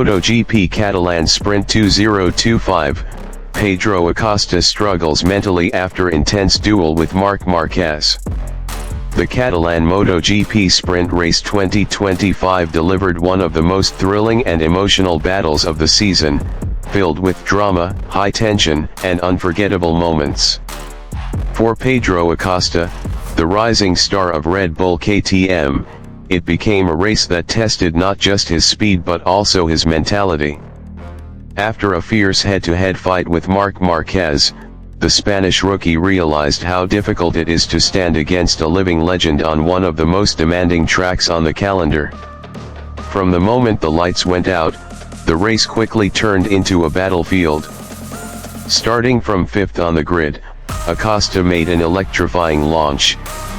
MotoGP Catalan Sprint 2025, Pedro Acosta struggles mentally after intense duel with Marc Marquez. The Catalan MotoGP Sprint Race 2025 delivered one of the most thrilling and emotional battles of the season, filled with drama, high tension, and unforgettable moments. For Pedro Acosta, the rising star of Red Bull KTM, it became a race that tested not just his speed but also his mentality. After a fierce head-to-head fight with Marc Marquez, the Spanish rookie realized how difficult it is to stand against a living legend on one of the most demanding tracks on the calendar. From the moment the lights went out, the race quickly turned into a battlefield. Starting from fifth on the grid, Acosta made an electrifying launch,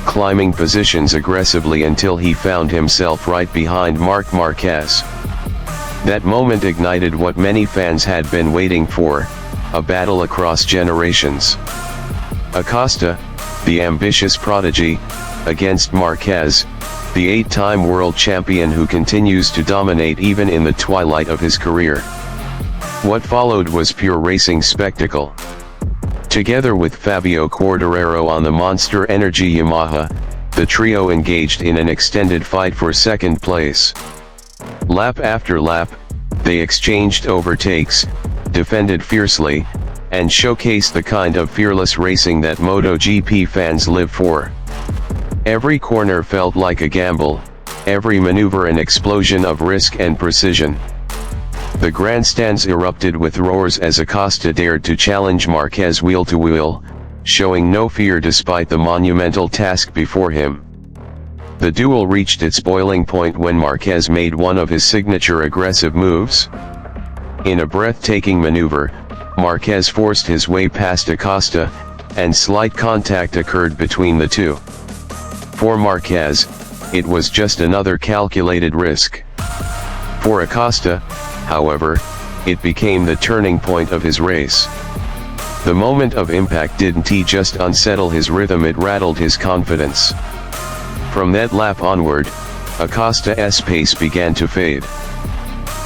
climbing positions aggressively until he found himself right behind Marc Marquez. That moment ignited what many fans had been waiting for, a battle across generations. Acosta, the ambitious prodigy, against Marquez, the 8-time world champion who continues to dominate even in the twilight of his career. What followed was pure racing spectacle. Together with Fabio Quartararo on the Monster Energy Yamaha, the trio engaged in an extended fight for second place. Lap after lap, they exchanged overtakes, defended fiercely, and showcased the kind of fearless racing that MotoGP fans live for. Every corner felt like a gamble, every maneuver an explosion of risk and precision. The grandstands erupted with roars as Acosta dared to challenge Marquez wheel to wheel, showing no fear despite the monumental task before him. The duel reached its boiling point when Marquez made one of his signature aggressive moves. In a breathtaking maneuver, Marquez forced his way past Acosta, and slight contact occurred between the two. For Marquez, it was just another calculated risk. For Acosta, however, it became the turning point of his race. The moment of impact didn't just unsettle his rhythm, it rattled his confidence. From that lap onward, Acosta's pace began to fade.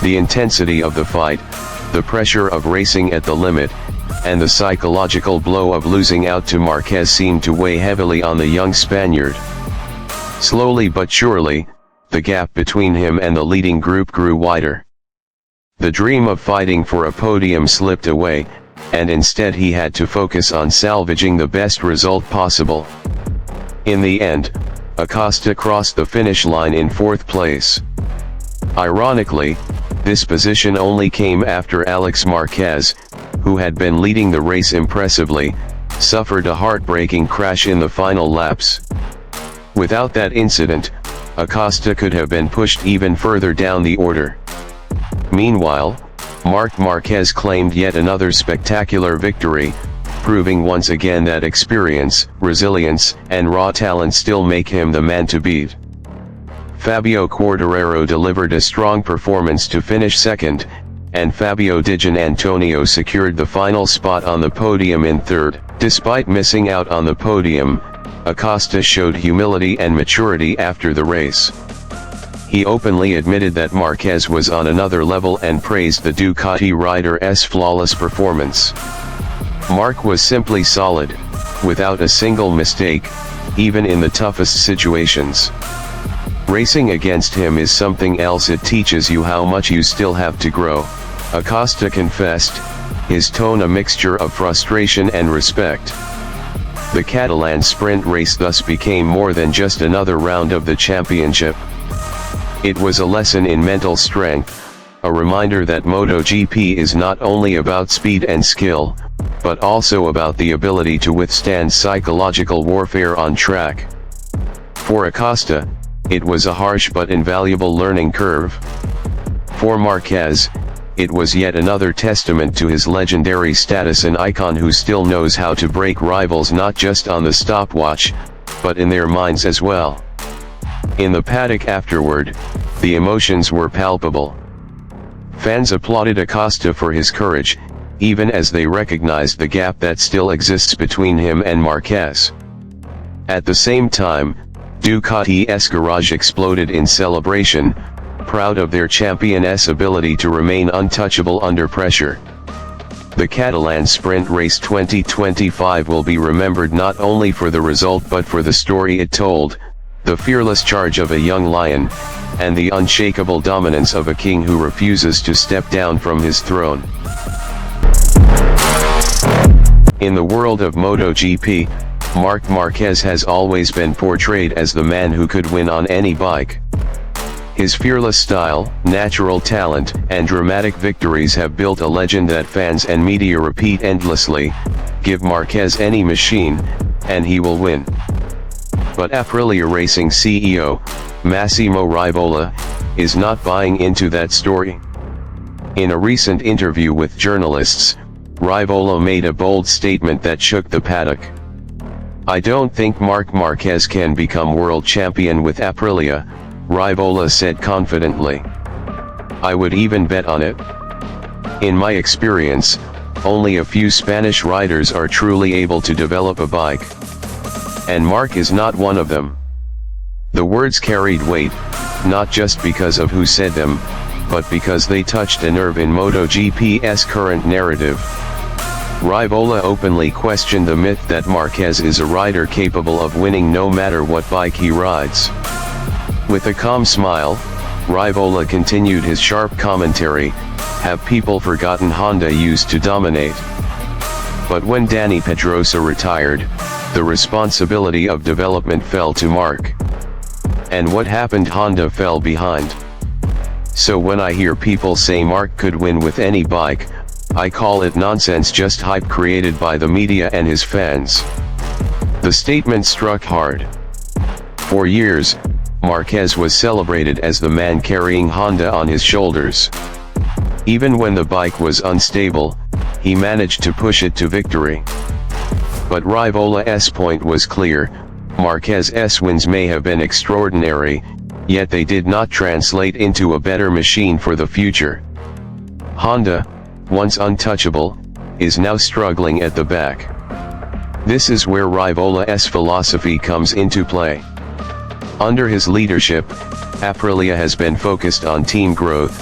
The intensity of the fight, the pressure of racing at the limit, and the psychological blow of losing out to Marquez seemed to weigh heavily on the young Spaniard. Slowly but surely, the gap between him and the leading group grew wider. The dream of fighting for a podium slipped away, and instead he had to focus on salvaging the best result possible. In the end, Acosta crossed the finish line in fourth place. Ironically, this position only came after Alex Marquez, who had been leading the race impressively, suffered a heartbreaking crash in the final laps. Without that incident, Acosta could have been pushed even further down the order. Meanwhile, Marc Marquez claimed yet another spectacular victory, proving once again that experience, resilience, and raw talent still make him the man to beat. Fabio Quartararo delivered a strong performance to finish second, and Fabio Di Giannantonio secured the final spot on the podium in third. Despite missing out on the podium, Acosta showed humility and maturity after the race. He openly admitted that Marquez was on another level and praised the Ducati rider's flawless performance. Marc was simply solid, without a single mistake, even in the toughest situations. Racing against him is something else, it teaches you how much you still have to grow, Acosta confessed, his tone a mixture of frustration and respect. The Catalan Sprint Race thus became more than just another round of the championship. It was a lesson in mental strength, a reminder that MotoGP is not only about speed and skill, but also about the ability to withstand psychological warfare on track. For Acosta, it was a harsh but invaluable learning curve. For Marquez, it was yet another testament to his legendary status, an icon who still knows how to break rivals not just on the stopwatch, but in their minds as well. In the paddock afterward, the emotions were palpable. Fans applauded Acosta for his courage, even as they recognized the gap that still exists between him and Marquez. At the same time, Ducati's garage exploded in celebration, proud of their champion's ability to remain untouchable under pressure. The Catalan Sprint Race 2025 will be remembered not only for the result but for the story it told, the fearless charge of a young lion, and the unshakable dominance of a king who refuses to step down from his throne. In the world of MotoGP, Marc Marquez has always been portrayed as the man who could win on any bike. His fearless style, natural talent, and dramatic victories have built a legend that fans and media repeat endlessly: give Marquez any machine, and he will win. But Aprilia Racing CEO, Massimo Rivola, is not buying into that story. In a recent interview with journalists, Rivola made a bold statement that shook the paddock. "I don't think Marc Marquez can become world champion with Aprilia," Rivola said confidently. "I would even bet on it. In my experience, only a few Spanish riders are truly able to develop a bike. And Marc is not one of them." The words carried weight, not just because of who said them, but because they touched a nerve in MotoGP's current narrative. Rivola openly questioned the myth that Marquez is a rider capable of winning no matter what bike he rides. With a calm smile, Rivola continued his sharp commentary: "Have people forgotten Honda used to dominate? But when Dani Pedrosa retired, the responsibility of development fell to Marc. And what happened? Honda fell behind. So when I hear people say Marc could win with any bike, I call it nonsense, just hype created by the media and his fans." The statement struck hard. For years, Marquez was celebrated as the man carrying Honda on his shoulders. Even when the bike was unstable, he managed to push it to victory. But Rivola's point was clear: Marquez's wins may have been extraordinary, yet they did not translate into a better machine for the future. Honda, once untouchable, is now struggling at the back. This is where Rivola's philosophy comes into play. Under his leadership, Aprilia has been focused on team growth,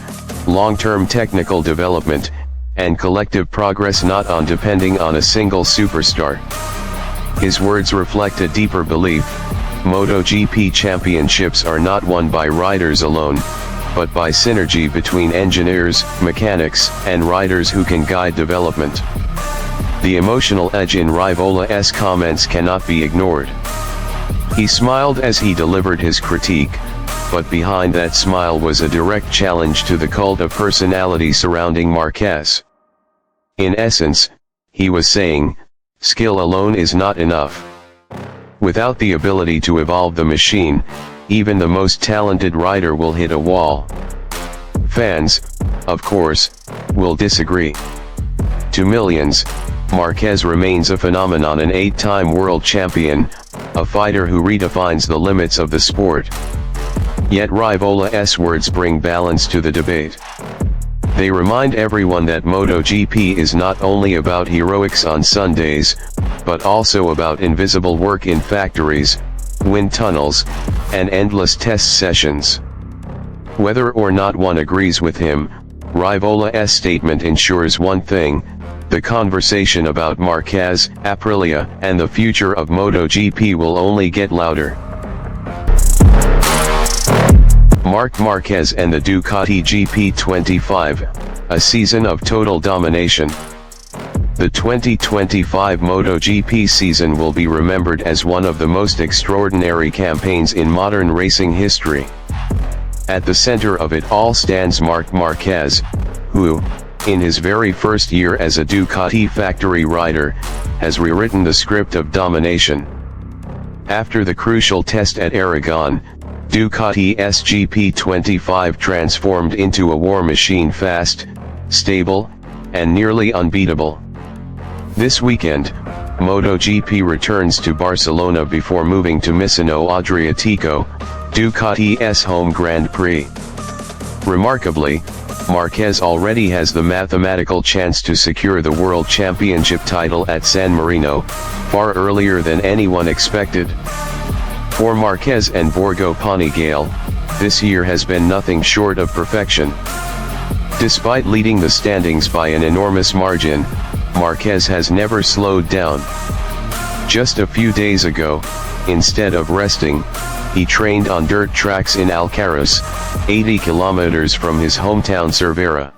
long-term technical development, and collective progress, not on depending on a single superstar. His words reflect a deeper belief: MotoGP championships are not won by riders alone, but by synergy between engineers, mechanics, and riders who can guide development. The emotional edge in Rivola's comments cannot be ignored. He smiled as he delivered his critique, but behind that smile was a direct challenge to the cult of personality surrounding Marquez. In essence, he was saying, skill alone is not enough. Without the ability to evolve the machine, even the most talented rider will hit a wall. Fans, of course, will disagree. To millions, Marquez remains a phenomenon, an 8-time world champion, a fighter who redefines the limits of the sport. Yet Rivola's words bring balance to the debate. They remind everyone that MotoGP is not only about heroics on Sundays, but also about invisible work in factories, wind tunnels, and endless test sessions. Whether or not one agrees with him, Rivola's statement ensures one thing: the conversation about Marquez, Aprilia, and the future of MotoGP will only get louder. Marc Marquez and the Ducati GP25, a season of total domination. The 2025 MotoGP season will be remembered as one of the most extraordinary campaigns in modern racing history. At the center of it all stands Marc Marquez, who, in his very first year as a Ducati factory rider, has rewritten the script of domination. After the crucial test at Aragon, Ducati's GP25 transformed into a war machine: fast, stable, and nearly unbeatable. This weekend, MotoGP returns to Barcelona before moving to Misano Adriatico, Ducati's home Grand Prix. Remarkably, Marquez already has the mathematical chance to secure the World Championship title at San Marino, far earlier than anyone expected. For Marquez and Borgo Panigale, this year has been nothing short of perfection. Despite leading the standings by an enormous margin, Marquez has never slowed down. Just a few days ago, instead of resting, he trained on dirt tracks in Alcaraz, 80 kilometers from his hometown Cervera.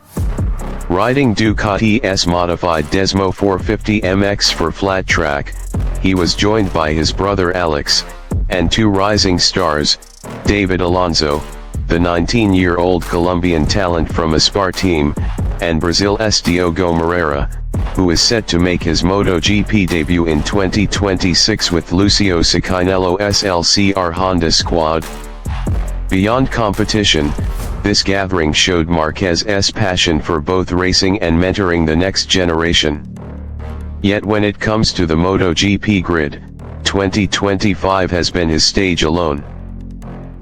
Riding Ducati's modified Desmo 450 MX for flat track, he was joined by his brother Alex, and two rising stars, David Alonso, the 19-year-old Colombian talent from Aspar team, and Brazil's Diogo Moreira, who is set to make his MotoGP debut in 2026 with Lucio Sacchinello's LCR Honda squad. Beyond competition, this gathering showed Marquez's passion for both racing and mentoring the next generation. Yet when it comes to the MotoGP grid, 2025 has been his stage alone.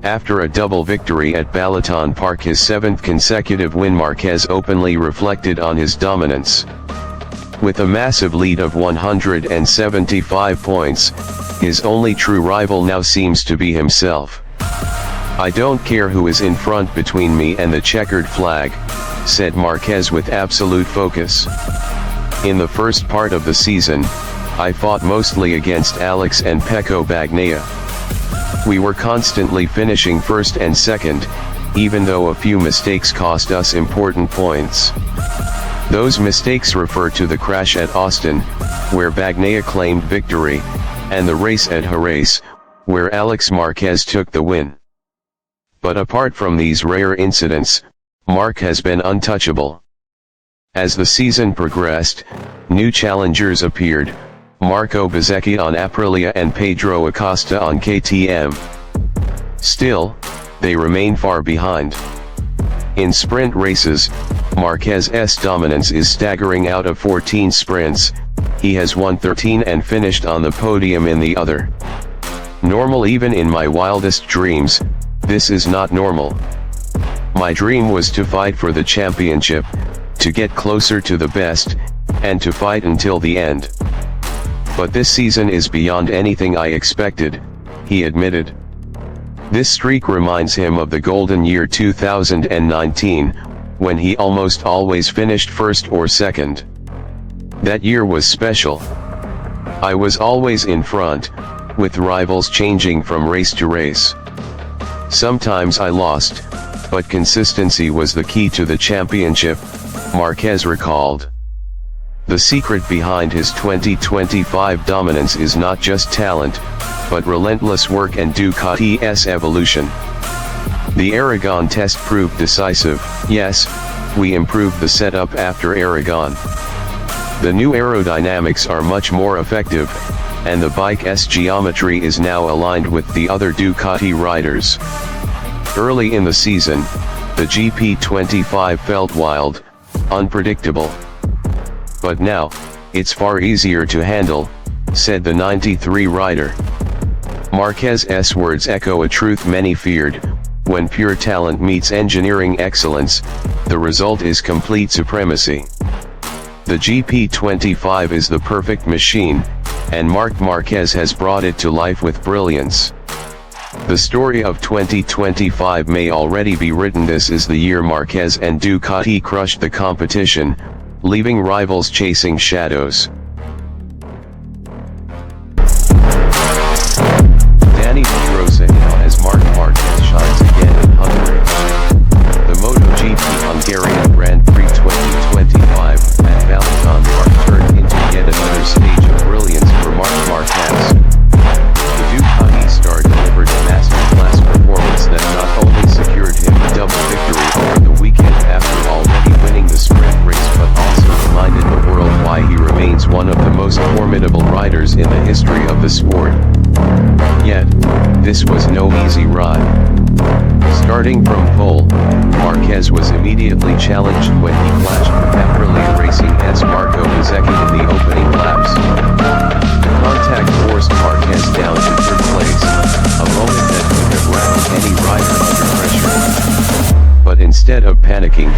After a double victory at Balaton Park, his 7th consecutive win, Marquez openly reflected on his dominance. With a massive lead of 175 points, his only true rival now seems to be himself. "I don't care who is in front between me and the checkered flag," said Marquez with absolute focus. "In the first part of the season, I fought mostly against Alex and Pecco Bagnaia. We were constantly finishing first and second, even though a few mistakes cost us important points. Those mistakes refer to the crash at Austin, where Bagnaia claimed victory, and the race at Jerez, where Alex Marquez took the win. But apart from these rare incidents, Marc has been untouchable. As the season progressed, new challengers appeared, Marco Bezzecchi on Aprilia and Pedro Acosta on KTM. Still, they remain far behind. In sprint races, Marquez's dominance is staggering. Out of 14 sprints, he has won 13 and finished on the podium in the other. Normal? Even in my wildest dreams, this is not normal. My dream was to fight for the championship, to get closer to the best, and to fight until the end. But this season is beyond anything I expected," he admitted. This streak reminds him of the golden year 2019, when he almost always finished first or second. "That year was special. I was always in front, with rivals changing from race to race. Sometimes I lost, but consistency was the key to the championship," Marquez recalled. The secret behind his 2025 dominance is not just talent, but relentless work and Ducati's evolution. "The Aragon test proved decisive. Yes, we improved the setup after Aragon. The new aerodynamics are much more effective, and the bike's geometry is now aligned with the other Ducati riders." Early in the season, the GP25 felt wild, unpredictable. "But now, it's far easier to handle," said the 93 rider. Marquez's words echo a truth many feared: when pure talent meets engineering excellence, the result is complete supremacy. The GP25 is the perfect machine, and Marc Marquez has brought it to life with brilliance. The story of 2025 may already be written. This is the year Marquez and Ducati crushed the competition, leaving rivals chasing shadows. Danny Pedrosa as Marc Marquez shines again in Hungary. The MotoGP Hungarian Grand Prix 2025 at Balaton Park turned into yet another stage of brilliance for Marc Marquez. The Ducati star delivered a masterclass performance that not only secured him a double victory over the weekend after already winning the sprint race, but also reminded the world why he remains one of the most formidable riders in the history of the sport. Yet, this was no easy ride. Starting from pole, Marquez was immediately challenged when he clashed with Aprilia Racing's Marco Bezzecchi in the opening laps. The contact forced Marquez down to third place, a moment that could have rattled any rider under pressure. But instead of panicking,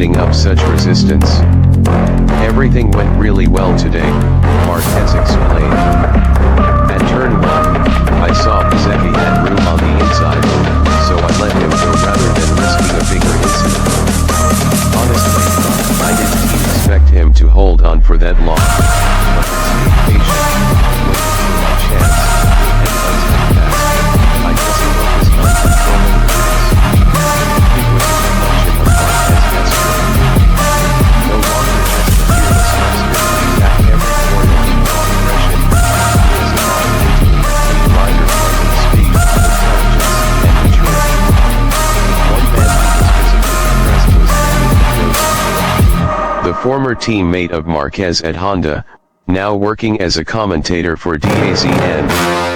putting up such resistance. Everything went really well today, Marquez explained. At turn 1, I saw Pizzecchi had room on the inside, so I let him go rather than risking a bigger incident. Honestly, I didn't expect him to hold on for that long, but he stayed patient, waited for my chance, and unstepped fast. I just focused on controlling the race. It was a reflection of Marquez's strength. No longer just the fearless youngster who attacked every corner with no aggression. He was evolved into a complete rider blending speed, intelligence, and maturity. One man who was visibly impressed was Fabio Quartararo. The former teammate of Marquez at Honda, now working as a commentator for DAZN,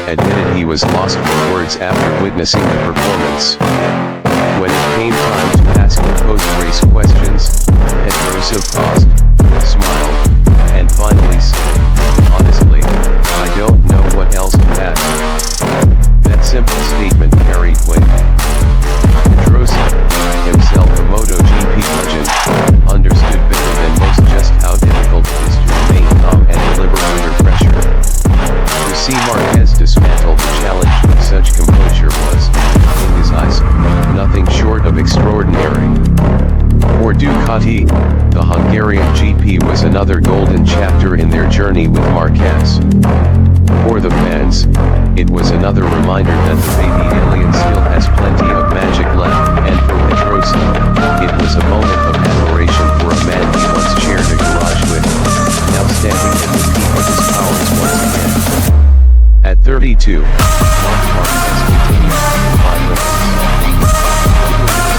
admitted he was lost for words after witnessing the performance. When it came time to ask the post-race questions, Pedro paused, smiled, and finally said, "Honestly, I don't know what else to ask." That simple statement carried weight. Pedro, himself a MotoGP legend, understood better than most just how difficult it is to remain calm and deliver under pressure. To see Marquez dismantle the challenge with such composure was, in his eyes, nothing short of extraordinary. For Ducati, the Hungarian GP was another golden chapter in their journey with Marquez. For the fans, it was another reminder that the baby alien still has plenty of magic left, and for Pedrosa, it was a moment of admiration for a man he once shared a garage with, now standing at the peak of his powers once again. At 32, Marc Marquez continues to define limits. It was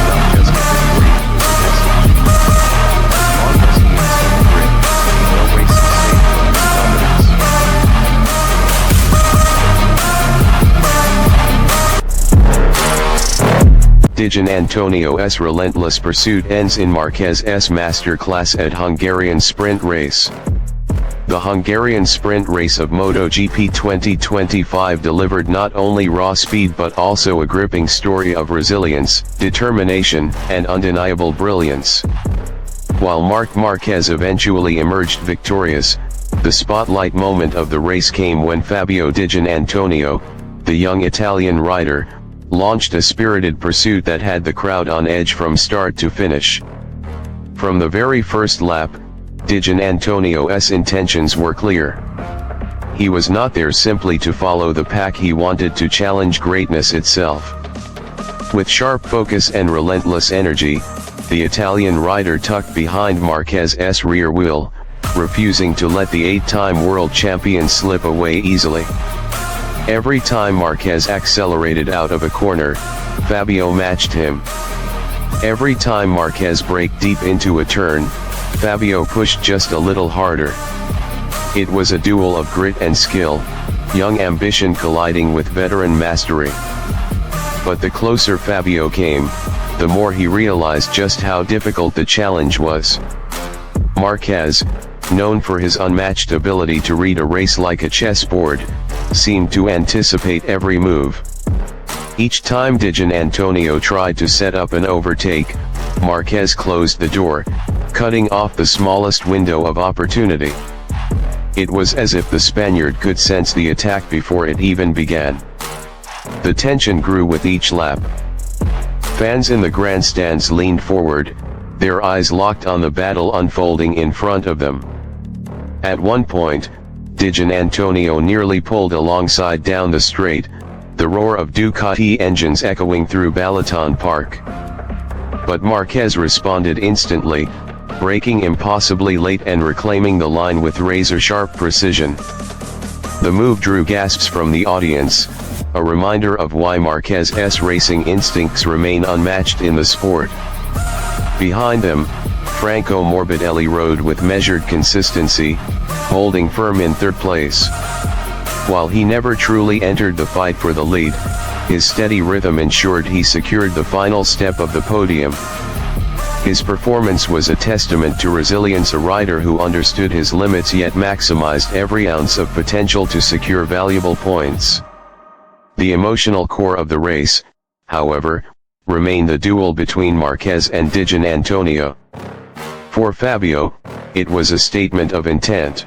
not just a victory, it was a message. As long as he is on the grid, no race is safe from his dominance. Di Giannantonio's relentless pursuit ends in Marquez's masterclass at Hungarian Sprint Race. The Hungarian Sprint Race of MotoGP 2025 delivered not only raw speed but also a gripping story of resilience, determination, and undeniable brilliance. While Marc Marquez eventually emerged victorious, the spotlight moment of the race came when Fabio Di Giannantonio, the young Italian rider, launched a spirited pursuit that had the crowd on edge from start to finish. From the very first lap, Di Giannantonio's intentions were clear. He was not there simply to follow the pack, he wanted to challenge greatness itself. With sharp focus and relentless energy, the Italian rider tucked behind Marquez's rear wheel, refusing to let the 8-time world champion slip away easily. Every time Marquez accelerated out of a corner, Fabio matched him. Every time Marquez braked deep into a turn, Fabio pushed just a little harder. It was a duel of grit and skill, young ambition colliding with veteran mastery. But the closer Fabio came, the more he realized just how difficult the challenge was. Marquez, known for his unmatched ability to read a race like a chessboard, seemed to anticipate every move. Each time Di Giannantonio tried to set up an overtake, Marquez closed the door, cutting off the smallest window of opportunity. It was as if the Spaniard could sense the attack before it even began. The tension grew with each lap. Fans in the grandstands leaned forward, their eyes locked on the battle unfolding in front of them. At one point, Di Giannantonio nearly pulled alongside down the straight, the roar of Ducati engines echoing through Balaton Park. But Marquez responded instantly, braking impossibly late and reclaiming the line with razor-sharp precision. The move drew gasps from the audience, a reminder of why Marquez's racing instincts remain unmatched in the sport. Behind them, Franco Morbidelli rode with measured consistency, holding firm in third place. While he never truly entered the fight for the lead, his steady rhythm ensured he secured the final step of the podium. His performance was a testament to resilience, a rider who understood his limits yet maximized every ounce of potential to secure valuable points. The emotional core of the race, however, remained the duel between Marquez and Di Giannantonio. For Fabio, it was a statement of intent.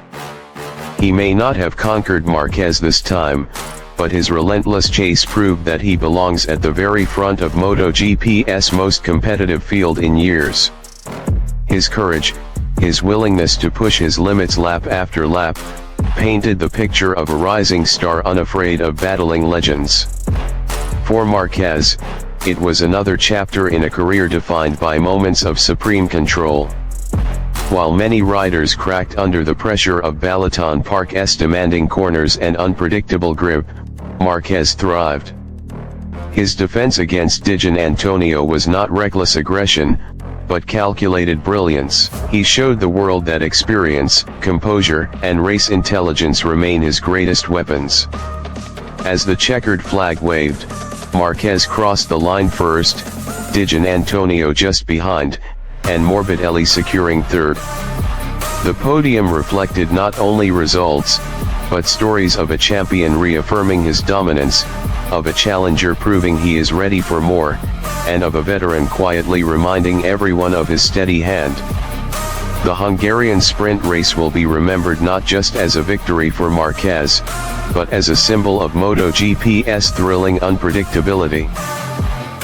He may not have conquered Marquez this time, but his relentless chase proved that he belongs at the very front of MotoGP's most competitive field in years. His courage, his willingness to push his limits lap after lap, painted the picture of a rising star unafraid of battling legends. For Marquez, it was another chapter in a career defined by moments of supreme control. While many riders cracked under the pressure of Balaton Park's demanding corners and unpredictable grip, Marquez thrived. His defense against Di Giannantonio was not reckless aggression, but calculated brilliance. He showed the world that experience, composure, and race intelligence remain his greatest weapons. As the checkered flag waved, Marquez crossed the line first, Di Giannantonio just behind, and Morbidelli securing third. The podium reflected not only results, but stories of a champion reaffirming his dominance, of a challenger proving he is ready for more, and of a veteran quietly reminding everyone of his steady hand. The Hungarian Sprint Race will be remembered not just as a victory for Marquez, but as a symbol of MotoGP's thrilling unpredictability.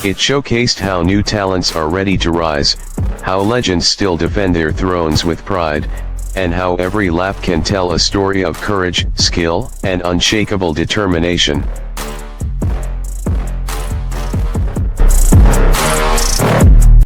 It showcased how new talents are ready to rise, how legends still defend their thrones with pride, and how every lap can tell a story of courage, skill, and unshakable determination.